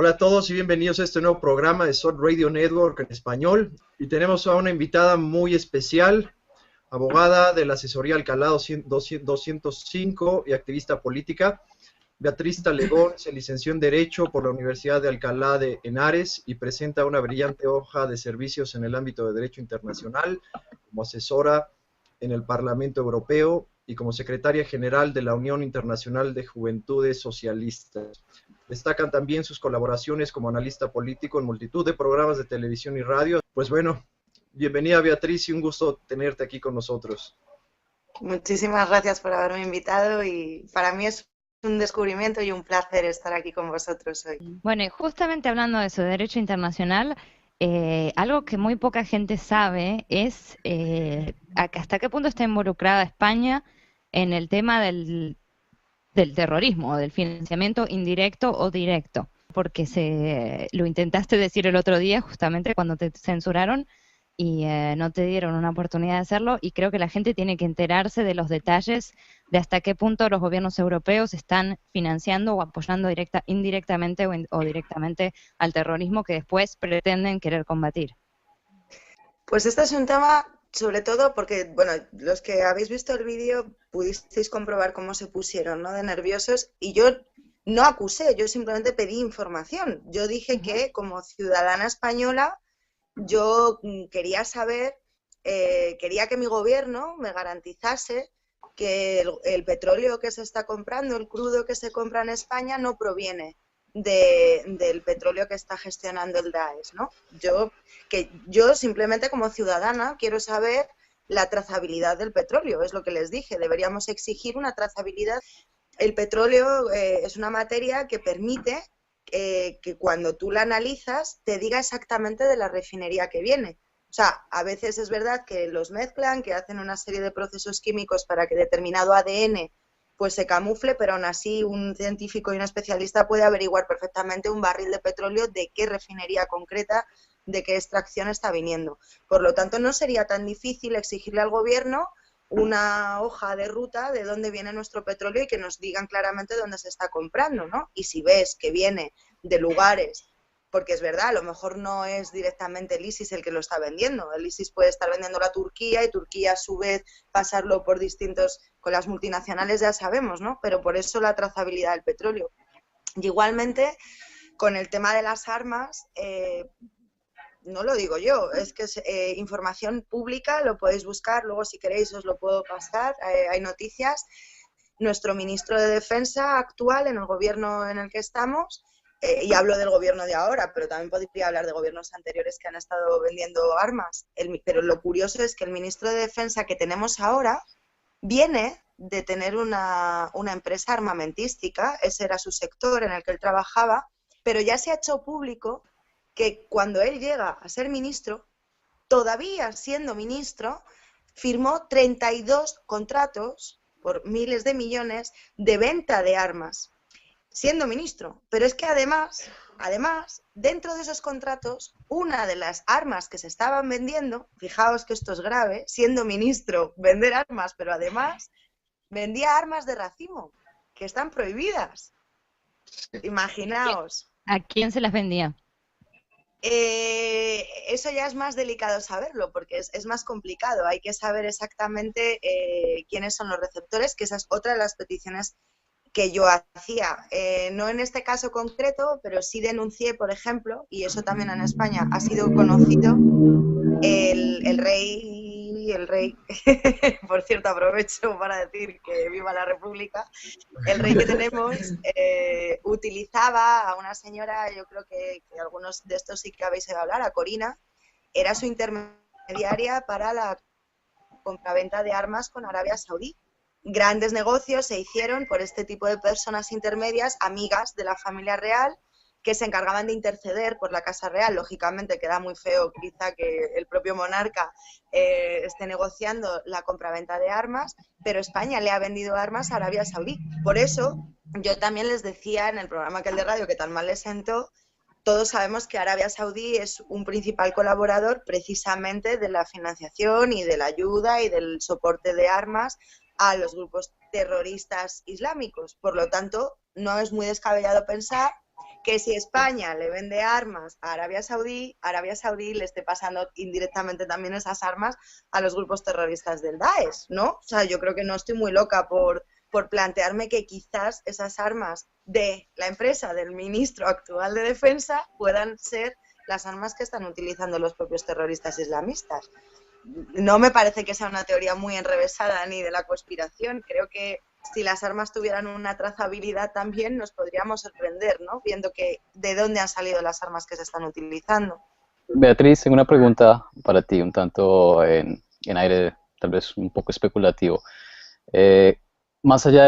Hola a todos y bienvenidos a este nuevo programa de SWOT Radio Network en español. Y tenemos a una invitada muy especial, abogada de la asesoría Alcalá 205 y activista política. Beatriz Talegón se licenció en Derecho por la Universidad de Alcalá de Henares y presenta una brillante hoja de servicios en el ámbito de Derecho Internacional como asesora en el Parlamento Europeo y como secretaria general de la Unión Internacional de Juventudes Socialistas. Destacan también sus colaboraciones como analista político en multitud de programas de televisión y radio. Pues bueno, bienvenida Beatriz y un gusto tenerte aquí con nosotros. Muchísimas gracias por haberme invitado y para mí es un descubrimiento y un placer estar aquí con vosotros hoy. Bueno, y justamente hablando de eso, de derecho internacional, algo que muy poca gente sabe es hasta qué punto está involucrada España en el tema del terrorismo, del financiamiento indirecto o directo, porque lo intentaste decir el otro día justamente cuando te censuraron y no te dieron una oportunidad de hacerlo, y creo que la gente tiene que enterarse de los detalles de hasta qué punto los gobiernos europeos están financiando o apoyando indirectamente o directamente al terrorismo que después pretenden querer combatir. Pues este es un tema, sobre todo porque, bueno, los que habéis visto el vídeo pudisteis comprobar cómo se pusieron, ¿no?, de nerviosos, y yo no acusé, yo simplemente pedí información. Yo dije que como ciudadana española yo quería saber, quería que mi gobierno me garantizase que el petróleo que se está comprando, el crudo que se compra en España, no proviene del petróleo que está gestionando el Daesh, ¿no? Yo simplemente como ciudadana quiero saber la trazabilidad del petróleo, es lo que les dije, deberíamos exigir una trazabilidad. El petróleo es una materia que permite que cuando tú la analizas te diga exactamente de la refinería que viene. O sea, a veces es verdad que los mezclan, que hacen una serie de procesos químicos para que determinado ADN pues se camufle, pero aún así un científico y un especialista puede averiguar perfectamente un barril de petróleo de qué refinería concreta, de qué extracción está viniendo. Por lo tanto, no sería tan difícil exigirle al gobierno una hoja de ruta de dónde viene nuestro petróleo y que nos digan claramente dónde se está comprando, ¿no? Y si ves que viene de lugares, porque es verdad, a lo mejor no es directamente el ISIS el que lo está vendiendo, el ISIS puede estar vendiéndolo a Turquía y Turquía a su vez pasarlo por distintos, con las multinacionales ya sabemos, ¿no? Pero por eso la trazabilidad del petróleo. Y igualmente, con el tema de las armas, no lo digo yo, es que es información pública, lo podéis buscar, luego si queréis os lo puedo pasar, hay noticias. Nuestro ministro de Defensa actual en el gobierno en el que estamos, y hablo del gobierno de ahora, pero también podría hablar de gobiernos anteriores que han estado vendiendo armas, pero lo curioso es que el ministro de Defensa que tenemos ahora viene de tener una empresa armamentística, ese era su sector en el que él trabajaba, pero ya se ha hecho público que cuando él llega a ser ministro, todavía siendo ministro, firmó 32 contratos por miles de millones de venta de armas, siendo ministro. Pero es que además, dentro de esos contratos, una de las armas que se estaban vendiendo, fijaos que esto es grave, siendo ministro, vender armas, pero además vendía armas de racimo, que están prohibidas. Imaginaos. ¿A quién se las vendía? Eso ya es más delicado saberlo porque es más complicado, hay que saber exactamente quiénes son los receptores, que esa es otra de las peticiones que yo hacía, no en este caso concreto, pero sí denuncié, por ejemplo, y eso también en España ha sido conocido, el rey, por cierto aprovecho para decir que viva la República, el rey que tenemos utilizaba a una señora, yo creo que algunos de estos sí que habéis oído hablar, a Corina, era su intermediaria para la compraventa de armas con Arabia Saudí. Grandes negocios se hicieron por este tipo de personas intermedias, amigas de la familia real, que se encargaban de interceder por la Casa Real. Lógicamente queda muy feo quizá que el propio monarca esté negociando la compraventa de armas, pero España le ha vendido armas a Arabia Saudí. Por eso yo también les decía en el programa aquel de radio que tan mal les sentó, todos sabemos que Arabia Saudí es un principal colaborador precisamente de la financiación y de la ayuda y del soporte de armas a los grupos terroristas islámicos. Por lo tanto, no es muy descabellado pensar que si España le vende armas a Arabia Saudí le esté pasando indirectamente también esas armas a los grupos terroristas del Daesh, ¿no? O sea, yo creo que no estoy muy loca por plantearme que quizás esas armas de la empresa del ministro actual de Defensa puedan ser las armas que están utilizando los propios terroristas islamistas. No me parece que sea una teoría muy enrevesada ni de la conspiración. Creo que si las armas tuvieran una trazabilidad también nos podríamos sorprender, ¿no? Viendo que de dónde han salido las armas que se están utilizando. Beatriz, tengo una pregunta para ti, un tanto en aire, tal vez un poco especulativo. Más allá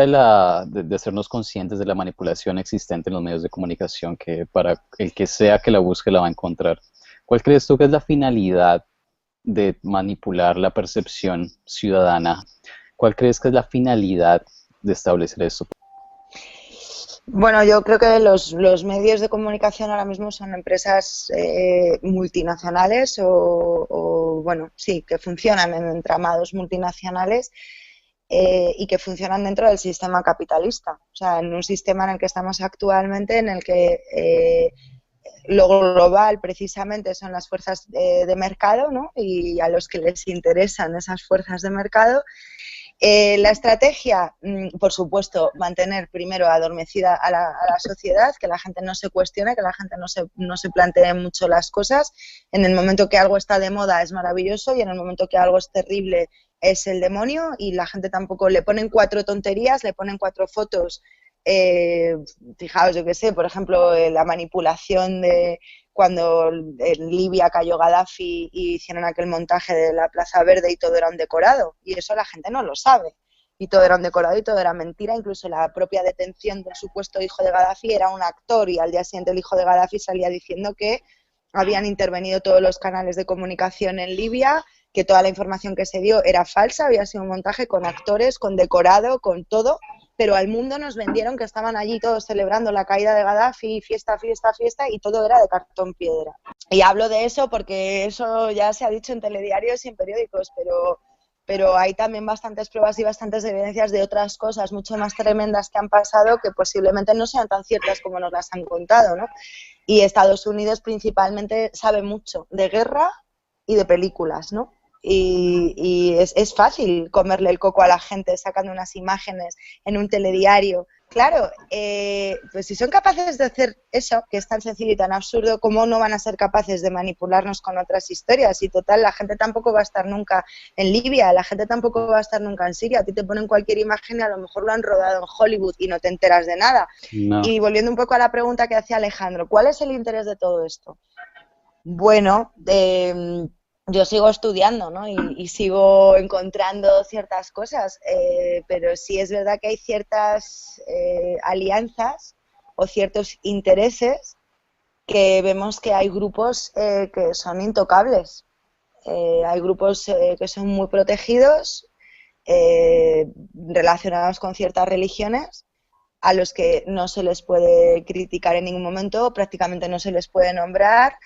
de hacernos conscientes de la manipulación existente en los medios de comunicación, que para el que sea que la busque la va a encontrar, ¿cuál crees tú que es la finalidad de manipular la percepción ciudadana? ¿Cuál crees que es la finalidad de establecer esto? Bueno, yo creo que los medios de comunicación ahora mismo son empresas multinacionales bueno, sí, que funcionan en entramados multinacionales y que funcionan dentro del sistema capitalista. O sea, en un sistema en el que estamos actualmente, en el que lo global precisamente son las fuerzas de mercado, ¿no? Y a los que les interesan esas fuerzas de mercado. La estrategia, por supuesto, mantener primero adormecida a la sociedad, que la gente no se cuestione, que la gente no se plantee mucho las cosas. En el momento que algo está de moda es maravilloso y en el momento que algo es terrible es el demonio, y la gente tampoco le ponen 4 tonterías, le ponen 4 fotos. Fijaos, yo qué sé, por ejemplo, la manipulación de cuando en Libia cayó Gaddafi y hicieron aquel montaje de la Plaza Verde y todo era un decorado, y eso la gente no lo sabe, y todo era un decorado y todo era mentira. Incluso la propia detención del supuesto hijo de Gaddafi era un actor, y al día siguiente el hijo de Gaddafi salía diciendo que habían intervenido todos los canales de comunicación en Libia, que toda la información que se dio era falsa, había sido un montaje con actores, con decorado, con todo, pero al mundo nos vendieron que estaban allí todos celebrando la caída de Gaddafi, fiesta, fiesta, fiesta, y todo era de cartón piedra. Y hablo de eso porque eso ya se ha dicho en telediarios y en periódicos, pero hay también bastantes pruebas y bastantes evidencias de otras cosas mucho más tremendas que han pasado, que posiblemente no sean tan ciertas como nos las han contado, ¿no? Y Estados Unidos principalmente sabe mucho de guerra y de películas, ¿no? Y es fácil comerle el coco a la gente sacando unas imágenes en un telediario. Claro, pues si son capaces de hacer eso, que es tan sencillo y tan absurdo, ¿cómo no van a ser capaces de manipularnos con otras historias? Y total, la gente tampoco va a estar nunca en Libia, la gente tampoco va a estar nunca en Siria. A ti te ponen cualquier imagen y a lo mejor lo han rodado en Hollywood y no te enteras de nada. No. Y volviendo un poco a la pregunta que hacía Alejandro, ¿cuál es el interés de todo esto? Bueno, yo sigo estudiando, ¿no? Y sigo encontrando ciertas cosas, pero sí es verdad que hay ciertas alianzas o ciertos intereses que vemos que hay grupos que son intocables. Hay grupos que son muy protegidos, relacionados con ciertas religiones, a los que no se les puede criticar en ningún momento, prácticamente no se les puede nombrar.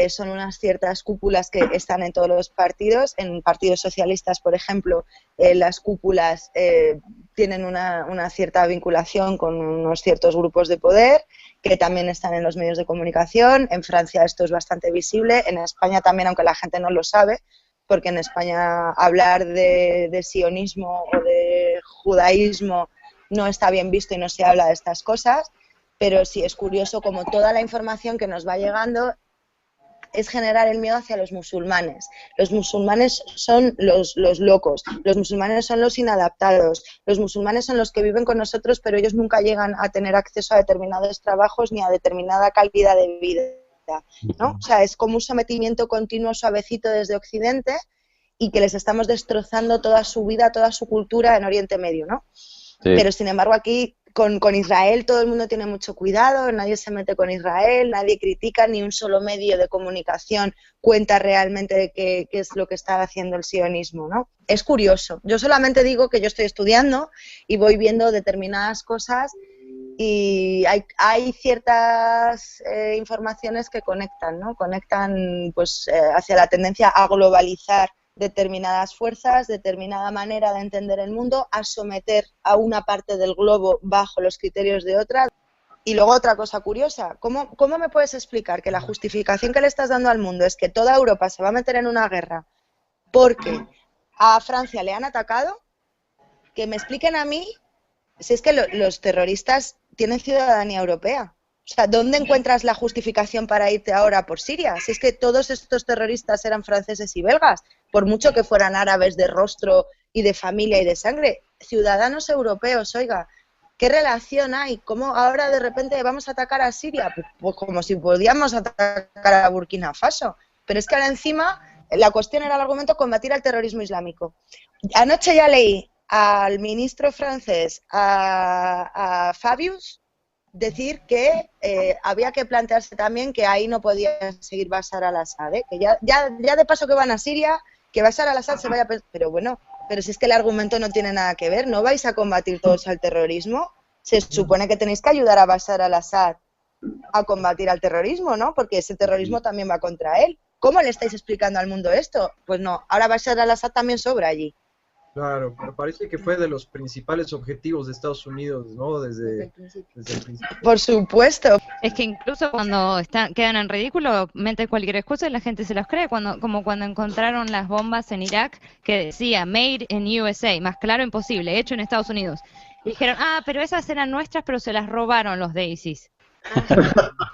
Son unas ciertas cúpulas que están en todos los partidos. En partidos socialistas, por ejemplo, las cúpulas tienen una cierta vinculación con unos ciertos grupos de poder que también están en los medios de comunicación. En Francia esto es bastante visible, en España también, aunque la gente no lo sabe, porque en España hablar de sionismo o de judaísmo no está bien visto y no se habla de estas cosas, pero sí es curioso como toda la información que nos va llegando es generar el miedo hacia los musulmanes. Los musulmanes son los locos, los musulmanes son los inadaptados, los musulmanes son los que viven con nosotros, pero ellos nunca llegan a tener acceso a determinados trabajos ni a determinada calidad de vida, ¿no? O sea, es como un sometimiento continuo, suavecito desde Occidente, y que les estamos destrozando toda su vida, toda su cultura en Oriente Medio, ¿no? Sí. Pero sin embargo aquí con Israel todo el mundo tiene mucho cuidado, nadie se mete con Israel, nadie critica, ni un solo medio de comunicación cuenta realmente de qué es lo que está haciendo el sionismo, ¿no? Es curioso. Yo solamente digo que yo estoy estudiando y voy viendo determinadas cosas y hay ciertas informaciones que conectan, ¿no? Conectan pues hacia la tendencia a globalizar determinadas fuerzas, determinada manera de entender el mundo, a someter a una parte del globo bajo los criterios de otra. Y luego otra cosa curiosa, ¿cómo me puedes explicar que la justificación que le estás dando al mundo es que toda Europa se va a meter en una guerra porque a Francia le han atacado? Que me expliquen a mí si es que los terroristas tienen ciudadanía europea. O sea, ¿dónde encuentras la justificación para irte ahora por Siria? Si es que todos estos terroristas eran franceses y belgas, por mucho que fueran árabes de rostro y de familia y de sangre, ciudadanos europeos, oiga, ¿qué relación hay? ¿Cómo ahora de repente vamos a atacar a Siria? Pues como si podíamos atacar a Burkina Faso. Pero es que ahora encima la cuestión era el argumento combatir al terrorismo islámico. Anoche ya leí al ministro francés, a Fabius, decir que había que plantearse también que ahí no podía seguir Bashar al-Assad, que ya de paso que van a Siria, que Bashar al-Assad se vaya... Pero bueno, pero si es que el argumento no tiene nada que ver, ¿no vais a combatir todos al terrorismo? Se supone que tenéis que ayudar a Bashar al-Assad a combatir al terrorismo, ¿no? Porque ese terrorismo también va contra él. ¿Cómo le estáis explicando al mundo esto? Pues no, ahora Bashar al-Assad también sobra allí. Claro, me parece que fue de los principales objetivos de Estados Unidos, ¿no? Desde el principio. Por supuesto. Es que incluso cuando quedan en ridículo, meten cualquier excusa y la gente se los cree, como cuando encontraron las bombas en Irak que decía Made in USA, más claro imposible, hecho en Estados Unidos. Y dijeron, pero esas eran nuestras, pero se las robaron los de ISIS.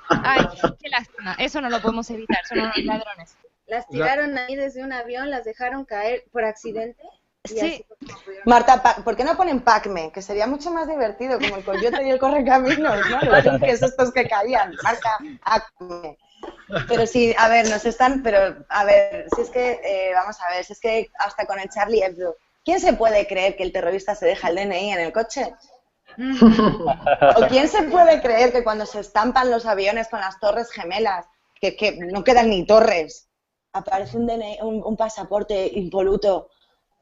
Ay, qué lástima, eso no lo podemos evitar, son unos ladrones. Las tiraron ahí desde un avión, las dejaron caer por accidente. Sí. Marta, ¿por qué no ponen Pacme? Que sería mucho más divertido, como el coyote y el correcaminos, ¿no? Los que estos que caían. Marta, Pacme. Pero sí, a ver, si es que, vamos a ver, si es que hasta con el Charlie Hebdo, ¿quién se puede creer que el terrorista se deja el DNI en el coche? ¿O quién se puede creer que cuando se estampan los aviones con las torres gemelas, que no quedan ni torres, aparece un DNI, un pasaporte impoluto,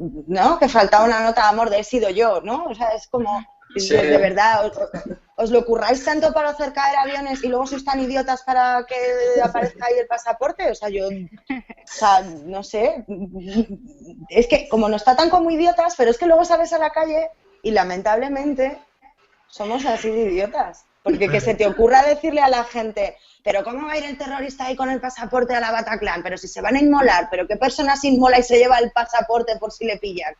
¿no? Que faltaba una nota de amor de he sido yo, ¿no? O sea, es como, sí. De verdad, os lo curráis tanto para hacer caer aviones y luego sois tan idiotas para que aparezca ahí el pasaporte. O sea, no sé, es que como no está tan como idiotas, pero es que luego sales a la calle y lamentablemente somos así de idiotas. Porque que se te ocurra decirle a la gente, pero ¿cómo va a ir el terrorista ahí con el pasaporte a la Bataclan? Pero si se van a inmolar, pero ¿qué persona se inmola y se lleva el pasaporte por si le pillan?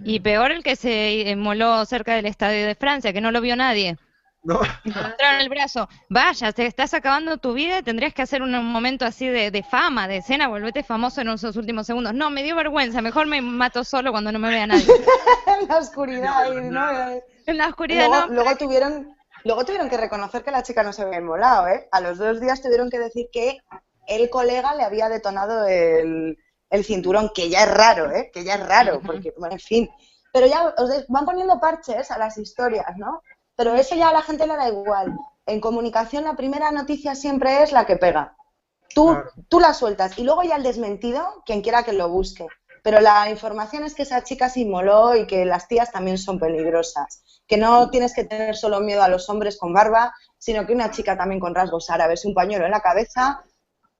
Y peor el que se inmoló cerca del Estadio de Francia, que no lo vio nadie. No. Encontraron el brazo. Vaya, te estás acabando tu vida y tendrías que hacer un momento así de fama, de escena, volvete famoso en esos últimos segundos. No, me dio vergüenza, mejor me mato solo cuando no me vea nadie. En la oscuridad, ¿no? En la oscuridad, Luego tuvieron que reconocer que la chica no se había inmolado, ¿eh? A los 2 días tuvieron que decir que el colega le había detonado el cinturón, que ya es raro, ¿eh? Que ya es raro, porque, bueno, en fin. Pero ya os van poniendo parches a las historias, ¿no? Pero eso ya a la gente le da igual. En comunicación la primera noticia siempre es la que pega. Tú la sueltas y luego ya el desmentido, quien quiera que lo busque. Pero la información es que esa chica se inmoló y que las tías también son peligrosas. Que no tienes que tener solo miedo a los hombres con barba, sino que una chica también con rasgos árabes, un pañuelo en la cabeza,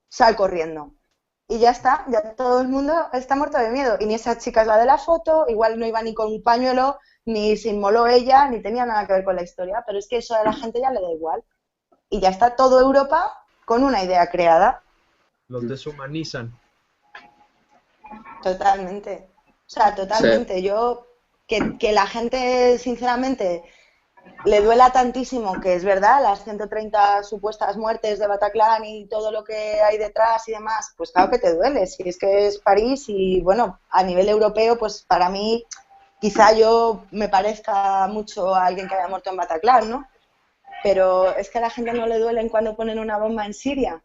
sal corriendo. Y ya está, ya todo el mundo está muerto de miedo. Y ni esa chica es la de la foto, igual no iba ni con un pañuelo, ni se inmoló ella, ni tenía nada que ver con la historia. Pero es que eso a la gente ya le da igual. Y ya está toda Europa con una idea creada. Los deshumanizan. Totalmente. O sea, totalmente. Sí. Yo, que la gente, sinceramente, le duela tantísimo, que es verdad, las 130 supuestas muertes de Bataclan y todo lo que hay detrás y demás, pues claro que te duele. Si es que es París y, bueno, a nivel europeo, pues para mí, quizá yo me parezca mucho a alguien que haya muerto en Bataclan, ¿no? Pero es que a la gente no le duele cuando ponen una bomba en Siria.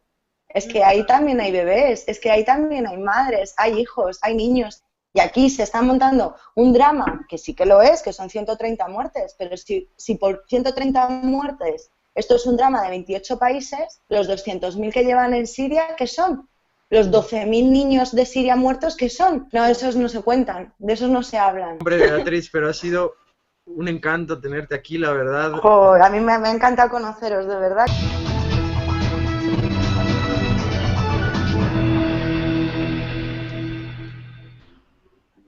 Es que ahí también hay bebés, es que ahí también hay madres, hay hijos, hay niños. Y aquí se está montando un drama, que sí que lo es, que son 130 muertes, pero si por 130 muertes esto es un drama de 28 países, los 200.000 que llevan en Siria, ¿qué son? Los 12.000 niños de Siria muertos, ¿qué son? No, esos no se cuentan, de esos no se hablan. Hombre, Beatriz, pero ha sido un encanto tenerte aquí, la verdad. Oh, a mí me ha encantado conoceros, de verdad.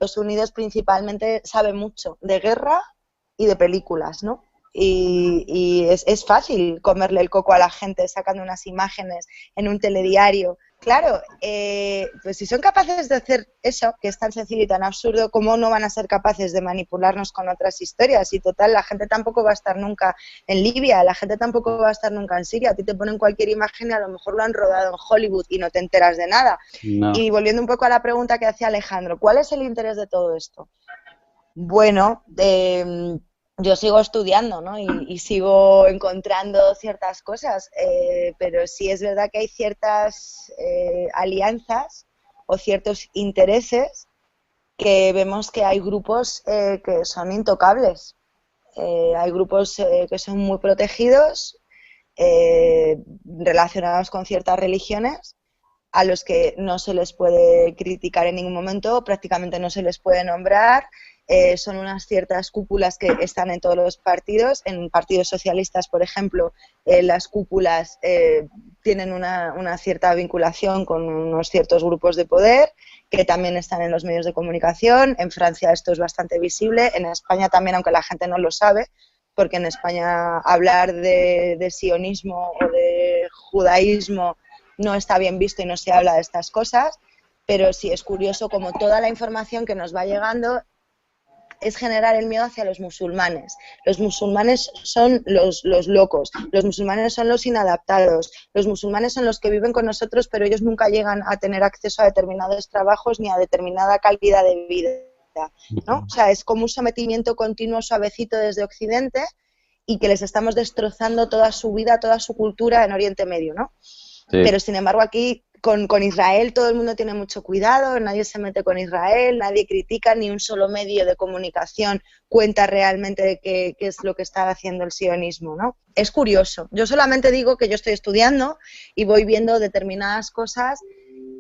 Estados Unidos principalmente sabe mucho de guerra y de películas, ¿no? y es fácil comerle el coco a la gente sacando unas imágenes en un telediario. Claro, pues si son capaces de hacer eso, que es tan sencillo y tan absurdo, ¿cómo no van a ser capaces de manipularnos con otras historias? Y total, la gente tampoco va a estar nunca en Libia, la gente tampoco va a estar nunca en Siria. A ti te ponen cualquier imagen y a lo mejor lo han rodado en Hollywood y no te enteras de nada. No. Y volviendo un poco a la pregunta que hacía Alejandro, ¿cuál es el interés de todo esto? Bueno, yo sigo estudiando, ¿no? Y sigo encontrando ciertas cosas, pero sí es verdad que hay ciertas alianzas o ciertos intereses que vemos que hay grupos que son intocables. Hay grupos que son muy protegidos, relacionados con ciertas religiones, a los que no se les puede criticar en ningún momento, prácticamente no se les puede nombrar. Son unas ciertas cúpulas que están en todos los partidos. En partidos socialistas, por ejemplo, las cúpulas tienen una cierta vinculación con unos ciertos grupos de poder que también están en los medios de comunicación. En Francia esto es bastante visible, en España también, aunque la gente no lo sabe, porque en España hablar de sionismo o de judaísmo no está bien visto y no se habla de estas cosas, pero sí es curioso como toda la información que nos va llegando es generar el miedo hacia los musulmanes. Los musulmanes son los locos, los musulmanes son los inadaptados, los musulmanes son los que viven con nosotros, pero ellos nunca llegan a tener acceso a determinados trabajos ni a determinada calidad de vida, ¿no? O sea, es como un sometimiento continuo suavecito desde Occidente y que les estamos destrozando toda su vida, toda su cultura en Oriente Medio, ¿no? Sí. Pero sin embargo aquí con Israel todo el mundo tiene mucho cuidado, nadie se mete con Israel, nadie critica, ni un solo medio de comunicación cuenta realmente de qué es lo que está haciendo el sionismo, ¿no? Es curioso. Yo solamente digo que yo estoy estudiando y voy viendo determinadas cosas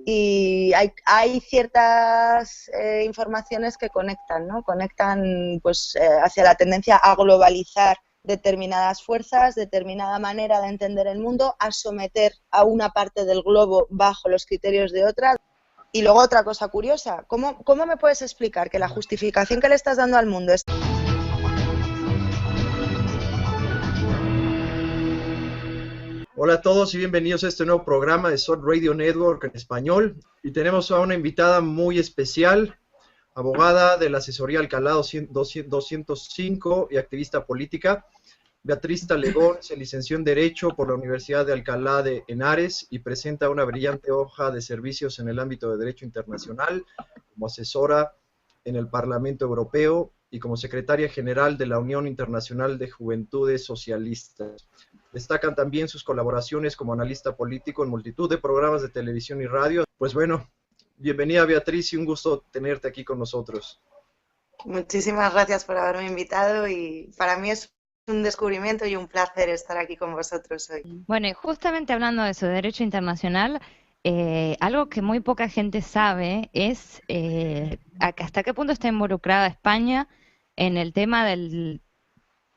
y hay ciertas informaciones que conectan, ¿no? Conectan pues hacia la tendencia a globalizar determinadas fuerzas, determinada manera de entender el mundo, a someter a una parte del globo bajo los criterios de otra. Y luego otra cosa curiosa, ¿cómo me puedes explicar que la justificación que le estás dando al mundo es... Hola a todos y bienvenidos a este nuevo programa de SOT Radio Network en español. Y tenemos a una invitada muy especial, abogada de la Asesoría Alcalá 205 y activista política. Beatriz Talegón se licenció en Derecho por la Universidad de Alcalá de Henares y presenta una brillante hoja de servicios en el ámbito de Derecho Internacional como asesora en el Parlamento Europeo y como secretaria general de la Unión Internacional de Juventudes Socialistas. Destacan también sus colaboraciones como analista político en multitud de programas de televisión y radio. Pues bueno, bienvenida Beatriz y un gusto tenerte aquí con nosotros. Muchísimas gracias por haberme invitado y para mí es un descubrimiento y un placer estar aquí con vosotros hoy. Bueno, y justamente hablando de eso, de derecho internacional, algo que muy poca gente sabe es hasta qué punto está involucrada España en el tema del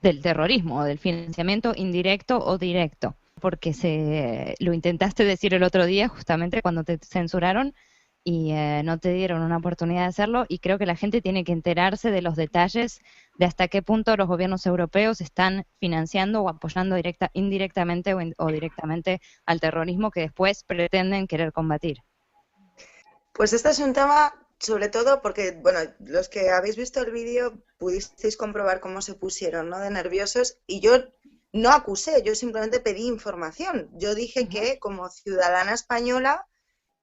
terrorismo, del financiamiento indirecto o directo, porque lo intentaste decir el otro día justamente cuando te censuraron y no te dieron una oportunidad de hacerlo, y creo que la gente tiene que enterarse de los detalles de hasta qué punto los gobiernos europeos están financiando o apoyando indirectamente o directamente al terrorismo que después pretenden querer combatir. Pues este es un tema, sobre todo porque, bueno, los que habéis visto el vídeo pudisteis comprobar cómo se pusieron, ¿no?, de nerviosos, y yo no acusé, yo simplemente pedí información. Yo dije que como ciudadana española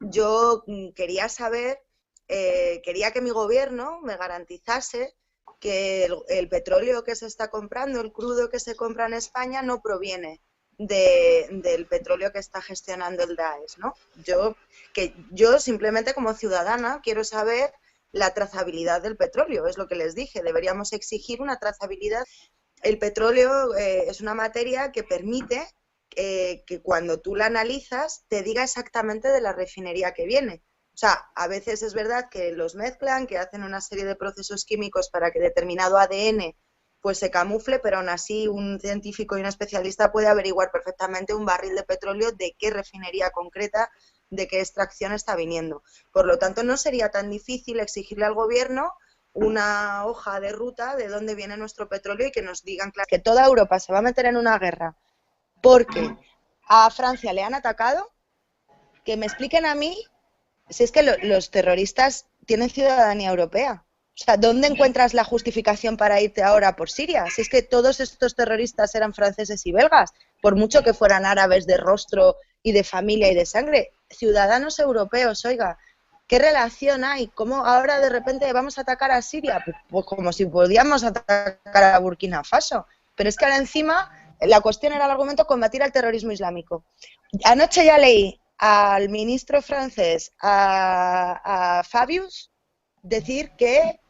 yo quería saber, quería que mi gobierno me garantizase que el petróleo que se está comprando, el crudo que se compra en España, no proviene del petróleo que está gestionando el Daesh, ¿no? Yo simplemente como ciudadana quiero saber la trazabilidad del petróleo, es lo que les dije, deberíamos exigir una trazabilidad. El petróleo es una materia que permite que cuando tú la analizas te diga exactamente de la refinería que viene. O sea, a veces es verdad que los mezclan, que hacen una serie de procesos químicos para que determinado ADN pues se camufle, pero aún así un científico y un especialista puede averiguar perfectamente un barril de petróleo de qué refinería concreta, de qué extracción está viniendo. Por lo tanto, no sería tan difícil exigirle al gobierno una hoja de ruta de dónde viene nuestro petróleo y que nos digan claro, que toda Europa se va a meter en una guerra porque a Francia le han atacado, que me expliquen a mí si es que los terroristas tienen ciudadanía europea. O sea, ¿dónde encuentras la justificación para irte ahora por Siria? Si es que todos estos terroristas eran franceses y belgas, por mucho que fueran árabes de rostro y de familia y de sangre, ciudadanos europeos, oiga, ¿qué relación hay? ¿Cómo ahora de repente vamos a atacar a Siria? Pues como si podíamos atacar a Burkina Faso. Pero es que ahora encima la cuestión era el argumento combatir al terrorismo islámico. Anoche ya leí al ministro francés, a Fabius, decir que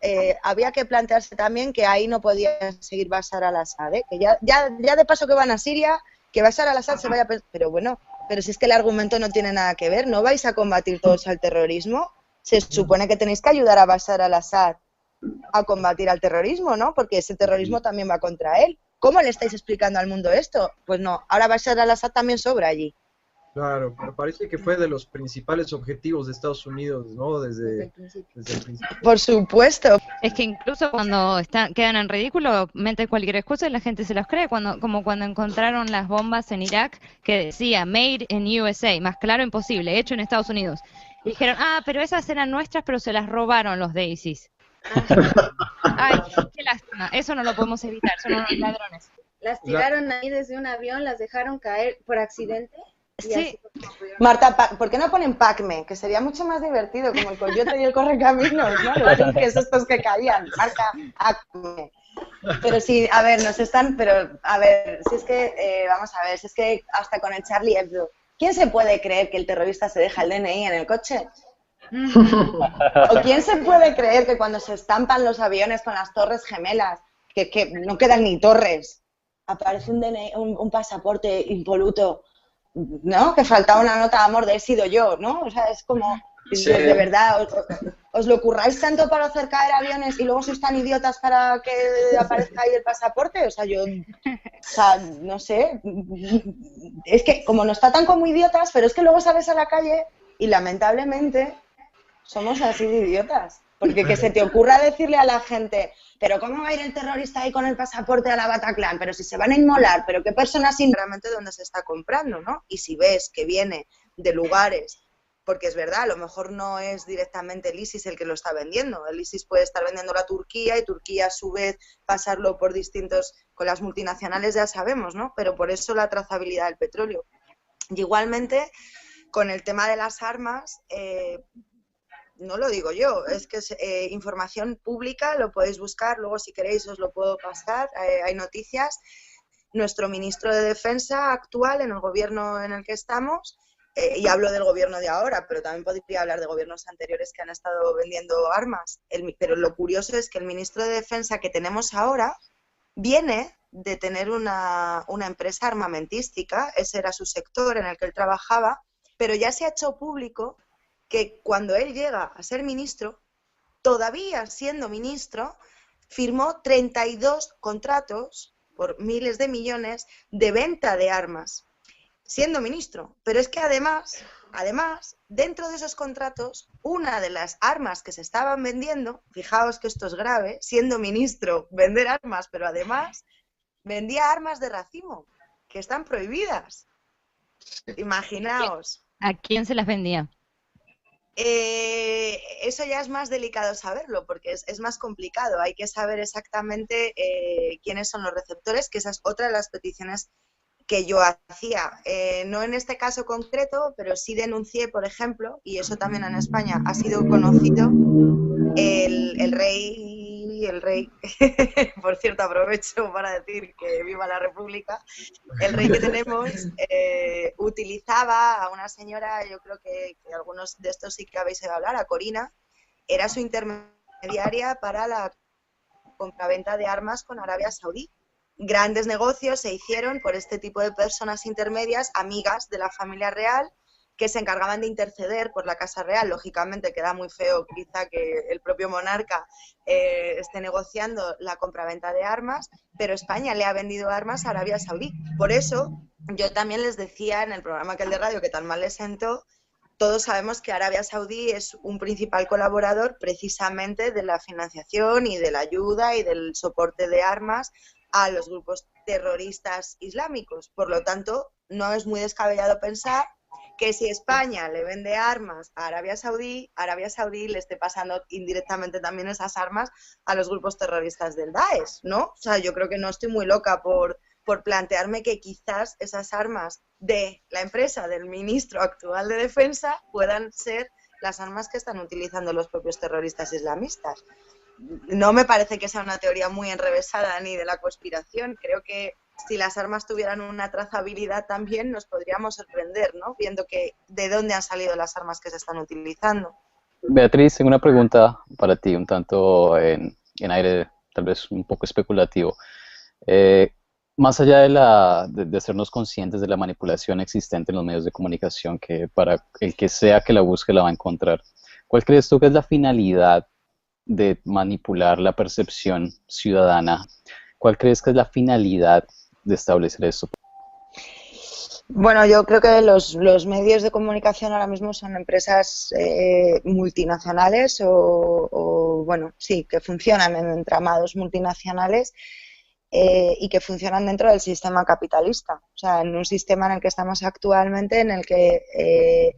había que plantearse también que ahí no podía seguir Bashar al-Assad, que ya de paso que van a Siria, que Bashar al-Assad se vaya... Pero bueno, pero si es que el argumento no tiene nada que ver, ¿no vais a combatir todos al terrorismo? Se supone que tenéis que ayudar a Bashar al-Assad a combatir al terrorismo, ¿no? Porque ese terrorismo también va contra él. ¿Cómo le estáis explicando al mundo esto? Pues no, ahora Bashar al-Assad también sobra allí. Claro, me parece que fue de los principales objetivos de Estados Unidos, ¿no? Desde el principio. Por supuesto. Es que incluso cuando quedan en ridículo, meten cualquier excusa y la gente se los cree, como cuando encontraron las bombas en Irak que decía Made in USA, más claro imposible, hecho en Estados Unidos. Y dijeron, pero esas eran nuestras, pero se las robaron los de ISIS. Ay, qué lástima, eso no lo podemos evitar, son unos ladrones. Las tiraron ahí desde un avión, las dejaron caer por accidente. Sí. Marta, ¿por qué no ponen Pacme? Que sería mucho más divertido, como el coyote y el correcaminos, ¿no? Los links estos que caían. Marta, Pacme. Pero sí, a ver, si es que, vamos a ver, si es que hasta con el Charlie Hebdo, ¿quién se puede creer que el terrorista se deja el DNI en el coche? ¿O quién se puede creer que cuando se estampan los aviones con las torres gemelas, que no quedan ni torres, aparece un DNI, un pasaporte impoluto? ¿No? Que faltaba una nota de amor de he sido yo, ¿no? O sea, es como, sí. De verdad, ¿os lo curráis tanto para hacer caer aviones y luego sois tan idiotas para que aparezca ahí el pasaporte? O sea, no sé, es que como nos tratan como idiotas, pero es que luego sales a la calle y lamentablemente somos así de idiotas. Porque que se te ocurra decirle a la gente, pero ¿cómo va a ir el terrorista ahí con el pasaporte a la Bataclan? Pero si se van a inmolar, pero qué personas sinceramente dónde se está comprando, ¿no? Y si ves que viene de lugares, porque es verdad, a lo mejor no es directamente el ISIS el que lo está vendiendo. El ISIS puede estar vendiéndolo a Turquía y Turquía a su vez pasarlo por distintos, con las multinacionales ya sabemos, ¿no? Pero por eso la trazabilidad del petróleo. Y igualmente, con el tema de las armas... no lo digo yo, es que es información pública, lo podéis buscar, luego si queréis os lo puedo pasar, hay noticias. Nuestro ministro de Defensa actual en el gobierno en el que estamos, y hablo del gobierno de ahora, pero también podría hablar de gobiernos anteriores que han estado vendiendo armas, pero lo curioso es que el ministro de Defensa que tenemos ahora viene de tener una empresa armamentística, ese era su sector en el que él trabajaba, pero ya se ha hecho público que cuando él llega a ser ministro, todavía siendo ministro, firmó 32 contratos por miles de millones de venta de armas, siendo ministro. Pero es que además, dentro de esos contratos, una de las armas que se estaban vendiendo, fijaos que esto es grave, siendo ministro, vender armas, pero además vendía armas de racimo, que están prohibidas. Imaginaos. ¿A quién se las vendía? Eso ya es más delicado saberlo porque es más complicado, hay que saber exactamente quiénes son los receptores, que esa es otra de las peticiones que yo hacía, no en este caso concreto, pero sí denuncié, por ejemplo, y eso también en España ha sido conocido, el rey, por cierto aprovecho para decir que viva la República, el rey que tenemos utilizaba a una señora, yo creo que algunos de estos sí que habéis oído hablar, a Corina, era su intermediaria para la compraventa de armas con Arabia Saudí. Grandes negocios se hicieron por este tipo de personas intermedias, amigas de la familia real, que se encargaban de interceder por la Casa Real. Lógicamente queda muy feo quizá que el propio monarca esté negociando la compraventa de armas, pero España le ha vendido armas a Arabia Saudí. Por eso yo también les decía en el programa aquel de radio que tan mal les sentó, todos sabemos que Arabia Saudí es un principal colaborador precisamente de la financiación y de la ayuda y del soporte de armas a los grupos terroristas islámicos. Por lo tanto, no es muy descabellado pensar que si España le vende armas a Arabia Saudí le esté pasando indirectamente también esas armas a los grupos terroristas del Daesh, ¿no? O sea, yo creo que no estoy muy loca por plantearme que quizás esas armas de la empresa del ministro actual de Defensa puedan ser las armas que están utilizando los propios terroristas islamistas. No me parece que sea una teoría muy enrevesada ni de la conspiración. Creo que si las armas tuvieran una trazabilidad también nos podríamos sorprender, ¿no? Viendo que de dónde han salido las armas que se están utilizando. Beatriz, tengo una pregunta para ti, un tanto en aire tal vez un poco especulativo. Más allá de hacernos conscientes de la manipulación existente en los medios de comunicación, que para el que sea que la busque la va a encontrar, ¿cuál crees tú que es la finalidad de manipular la percepción ciudadana? ¿Cuál crees que es la finalidad de establecer esto? Bueno, yo creo que los medios de comunicación ahora mismo son empresas multinacionales o, bueno, sí, que funcionan en entramados multinacionales y que funcionan dentro del sistema capitalista. O sea, en un sistema en el que estamos actualmente, en el que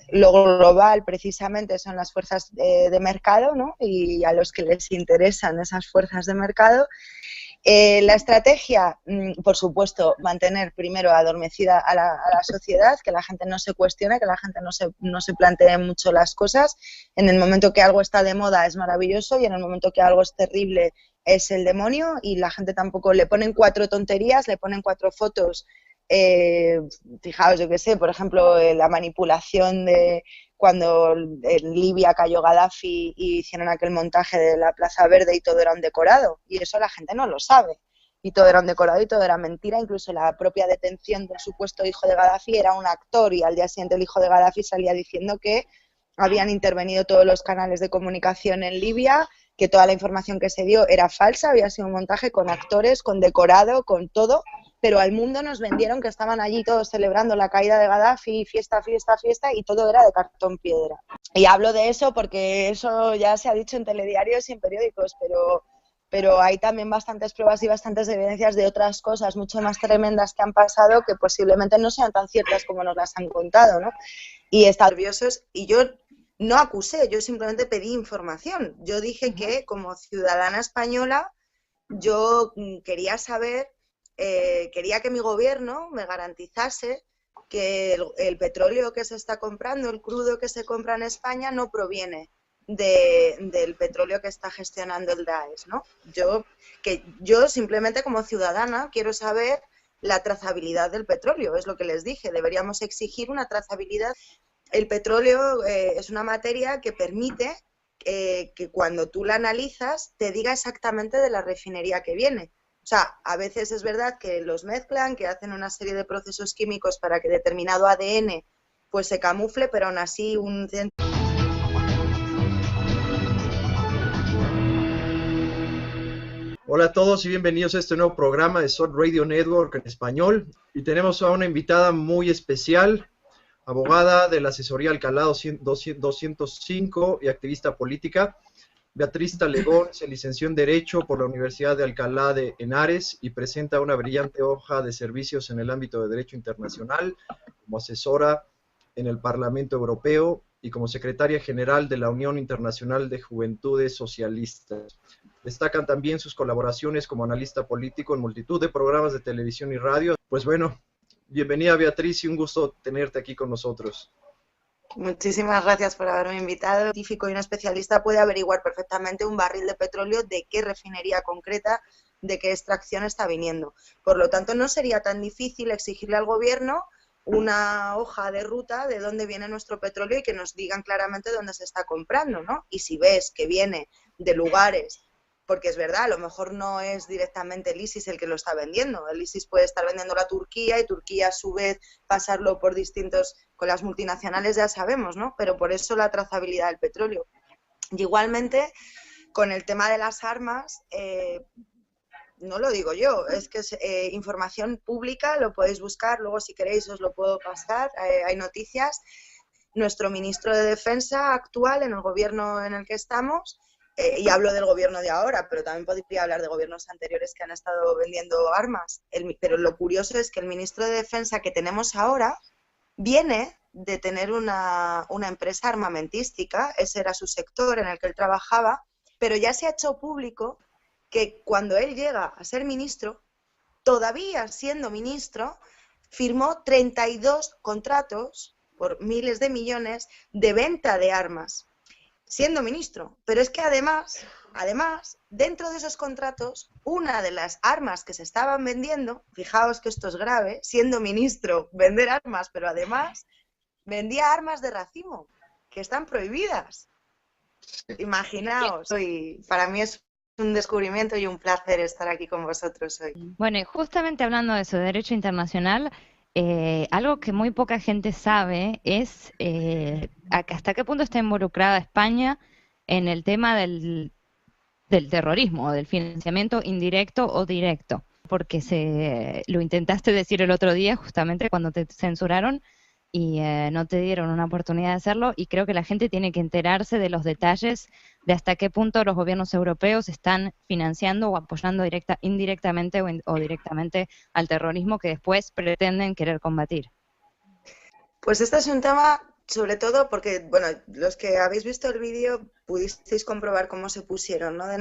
lo global precisamente son las fuerzas de mercado, ¿no? Y a los que les interesan esas fuerzas de mercado. La estrategia, por supuesto, mantener primero adormecida a la sociedad, que la gente no se cuestione, que la gente no se plantee mucho las cosas. En el momento que algo está de moda es maravilloso y en el momento que algo es terrible es el demonio, y la gente tampoco le ponen 4 tonterías, le ponen 4 fotos. Fijaos, yo qué sé, por ejemplo, la manipulación de cuando en Libia cayó Gaddafi y hicieron aquel montaje de la Plaza Verde y todo era un decorado, y eso la gente no lo sabe, y todo era un decorado y todo era mentira. Incluso la propia detención del supuesto hijo de Gaddafi era un actor, y al día siguiente el hijo de Gaddafi salía diciendo que habían intervenido todos los canales de comunicación en Libia, que toda la información que se dio era falsa, había sido un montaje con actores, con decorado, con todo, pero al mundo nos vendieron que estaban allí todos celebrando la caída de Gaddafi, fiesta, fiesta, fiesta, y todo era de cartón piedra. Y hablo de eso porque eso ya se ha dicho en telediarios y en periódicos, pero hay también bastantes pruebas y bastantes evidencias de otras cosas mucho más tremendas que han pasado que posiblemente no sean tan ciertas como nos las han contado, ¿no? Y están nerviosos, y yo no acusé, yo simplemente pedí información. Yo dije que como ciudadana española yo quería saber, quería que mi gobierno me garantizase que el petróleo que se está comprando, el crudo que se compra en España, no proviene del petróleo que está gestionando el Daesh, ¿no? Yo simplemente como ciudadana quiero saber la trazabilidad del petróleo, es lo que les dije, deberíamos exigir una trazabilidad. El petróleo es una materia que permite que cuando tú la analizas te diga exactamente de la refinería que viene. O sea, a veces es verdad que los mezclan, que hacen una serie de procesos químicos para que determinado ADN pues se camufle, pero aún así un... Hola a todos y bienvenidos a este nuevo programa de SOT Radio Network en español. Y tenemos a una invitada muy especial, abogada de la asesoría Alcalá 205 y activista política. Beatriz Talegón se licenció en Derecho por la Universidad de Alcalá de Henares y presenta una brillante hoja de servicios en el ámbito de Derecho Internacional como asesora en el Parlamento Europeo y como secretaria general de la Unión Internacional de Juventudes Socialistas. Destacan también sus colaboraciones como analista político en multitud de programas de televisión y radio. Pues bueno, bienvenida Beatriz y un gusto tenerte aquí con nosotros. Muchísimas gracias por haberme invitado. Un científico y un especialista puede averiguar perfectamente un barril de petróleo de qué refinería concreta, de qué extracción está viniendo. Por lo tanto, no sería tan difícil exigirle al gobierno una hoja de ruta de dónde viene nuestro petróleo y que nos digan claramente dónde se está comprando, ¿no? Y si ves que viene de lugares, porque es verdad, a lo mejor no es directamente el ISIS el que lo está vendiendo. El ISIS puede estar vendiéndolo a Turquía y Turquía a su vez pasarlo por distintos, con las multinacionales ya sabemos, ¿no? Pero por eso la trazabilidad del petróleo. Y igualmente, con el tema de las armas, no lo digo yo, es que es información pública, lo podéis buscar, luego si queréis os lo puedo pasar, hay noticias. nuestro ministro de Defensa actual en el gobierno en el que estamos, y hablo del gobierno de ahora, pero también podría hablar de gobiernos anteriores que han estado vendiendo armas. Pero lo curioso es que el ministro de Defensa que tenemos ahora viene de tener una empresa armamentística, ese era su sector en el que él trabajaba, pero ya se ha hecho público que cuando él llega a ser ministro, todavía siendo ministro, firmó 32 contratos por miles de millones de venta de armas, siendo ministro. Pero es que además, dentro de esos contratos, una de las armas que se estaban vendiendo, fijaos que esto es grave, siendo ministro, vender armas, pero además vendía armas de racimo, que están prohibidas. Imaginaos, para mí es un descubrimiento y un placer estar aquí con vosotros hoy. Bueno, y justamente hablando de eso, de derecho internacional, algo que muy poca gente sabe es hasta qué punto está involucrada España en el tema del terrorismo, del financiamiento indirecto o directo, porque lo intentaste decir el otro día justamente cuando te censuraron y no te dieron una oportunidad de hacerlo, y creo que la gente tiene que enterarse de los detalles de hasta qué punto los gobiernos europeos están financiando o apoyando indirectamente o directamente al terrorismo que después pretenden querer combatir. Pues este es un tema, sobre todo porque, bueno, los que habéis visto el vídeo pudisteis comprobar cómo se pusieron, ¿no?